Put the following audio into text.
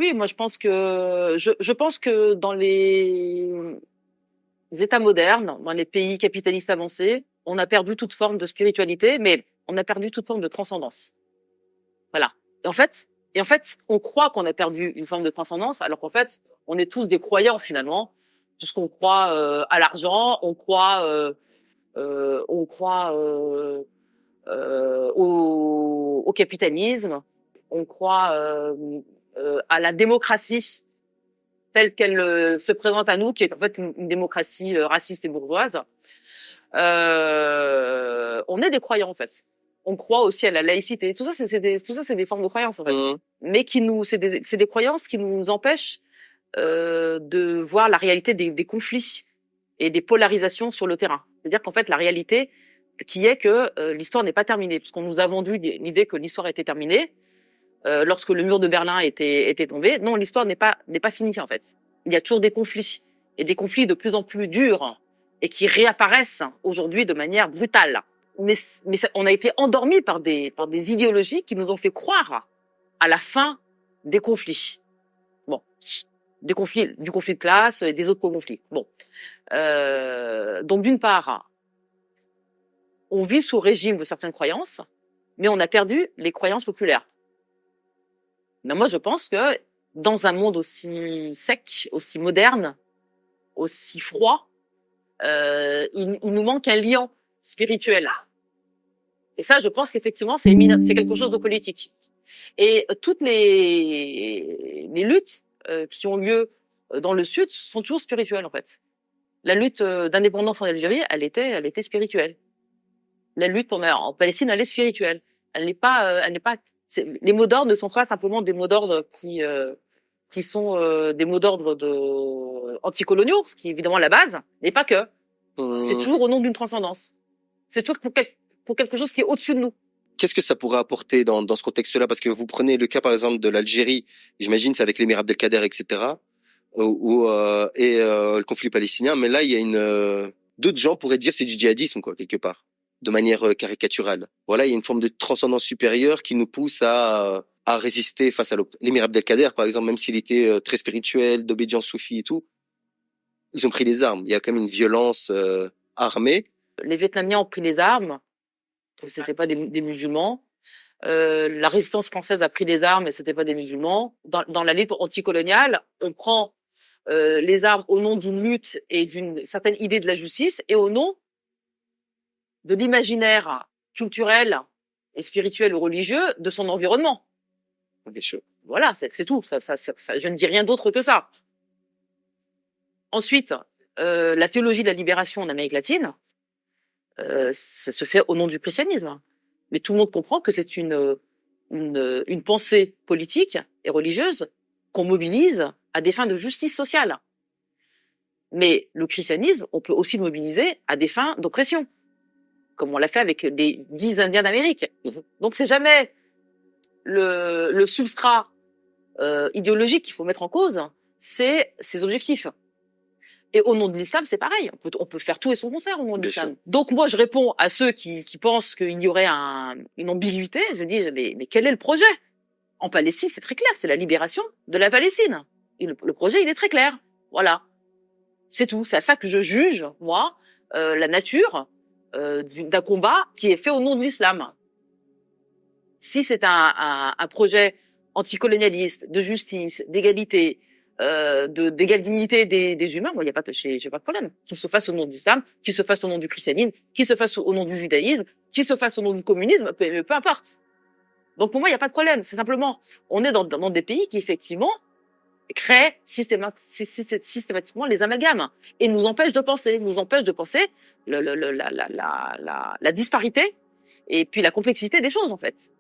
Oui, moi je pense que dans les États modernes, dans les pays capitalistes avancés, on a perdu toute forme de spiritualité, mais on a perdu toute forme de transcendance. Voilà. Et en fait, on croit qu'on a perdu une forme de transcendance, alors qu'en fait, on est tous des croyants finalement, puisqu'on croit à l'argent, on croit au capitalisme, on croit à la démocratie telle qu'elle se présente à nous, qui est en fait une démocratie raciste et bourgeoise. On est des croyants en fait. On croit aussi à la laïcité. Tout ça, c'est des formes de croyances en fait. Mais c'est des croyances qui nous empêchent de voir la réalité des conflits et des polarisations sur le terrain. C'est-à-dire qu'en fait, la réalité qui est que l'histoire n'est pas terminée, puisqu'on nous a vendu l'idée que l'histoire était terminée lorsque le mur de Berlin était tombé. Non, l'histoire n'est pas finie en fait. Il y a toujours des conflits et des conflits de plus en plus durs et qui réapparaissent aujourd'hui de manière brutale. Mais on a été endormis par des idéologies qui nous ont fait croire à la fin des conflits. Bon, du conflit de classe et des autres conflits. Bon, donc d'une part, on vit sous régime de certaines croyances, mais on a perdu les croyances populaires. Mais moi, je pense que dans un monde aussi sec, aussi moderne, aussi froid, il nous manque un lien spirituel. Et ça, je pense qu'effectivement, c'est quelque chose de politique. Et toutes les luttes qui ont lieu dans le Sud sont toujours spirituelles, en fait. La lutte d'indépendance en Algérie, elle était spirituelle. La lutte en Palestine, elle est spirituelle. Elle n'est pas, les mots d'ordre ne sont pas simplement des mots d'ordre qui sont des mots d'ordre anticoloniaux, ce qui est évidemment la base, mais pas que. C'est toujours au nom d'une transcendance. C'est toujours pour quelque chose qui est au-dessus de nous. Qu'est-ce que ça pourrait apporter dans ce contexte-là? Parce que vous prenez le cas, par exemple, de l'Algérie, j'imagine, c'est avec l'émir Abdelkader, etc., et le conflit palestinien, mais là, il y a d'autres gens pourraient dire c'est du djihadisme, quoi, quelque part, de manière caricaturale. Voilà, il y a une forme de transcendance supérieure qui nous pousse à résister face à l'émir Abdelkader, par exemple, même s'il était très spirituel, d'obédience soufie et tout. Ils ont pris les armes. Il y a quand même une violence armée. Les Vietnamiens ont pris les armes. C'était pas des musulmans. La résistance française a pris les armes, et c'était pas des musulmans. Dans la lutte anticoloniale, on prend les armes au nom d'une lutte et d'une certaine idée de la justice, et au nom de l'imaginaire culturel et spirituel ou religieux de son environnement. Bien sûr. Voilà, c'est tout. Ça, je ne dis rien d'autre que ça. Ensuite, la théologie de la libération en Amérique latine, ça se fait au nom du christianisme. Mais tout le monde comprend que c'est une pensée politique et religieuse qu'on mobilise à des fins de justice sociale. Mais le christianisme, on peut aussi le mobiliser à des fins d'oppression, comme on l'a fait avec les 10 Indiens d'Amérique. Donc c'est jamais le substrat idéologique qu'il faut mettre en cause, c'est ses objectifs. Et au nom de l'islam, c'est pareil. On peut faire tout et son contraire au nom de l'islam. Donc moi, je réponds à ceux qui pensent qu'il y aurait une ambiguïté. Je dis, mais quel est le projet? En Palestine, c'est très clair. C'est la libération de la Palestine. Et le projet, il est très clair. Voilà. C'est tout. C'est à ça que je juge, moi, la nature d'un combat qui est fait au nom de l'islam. Si c'est un projet anticolonialiste, de justice, d'égalité, d'égale dignité des humains, moi, j'ai pas de problème. Qu'il se fasse au nom de l'islam, qu'il se fasse au nom du christianisme, qu'il se fasse au nom du judaïsme, qu'il se fasse au nom du communisme, peu importe. Donc pour moi, il n'y a pas de problème. C'est simplement, on est dans des pays qui effectivement créent systématiquement les amalgames et nous empêchent de penser, la disparité et puis la complexité des choses en fait.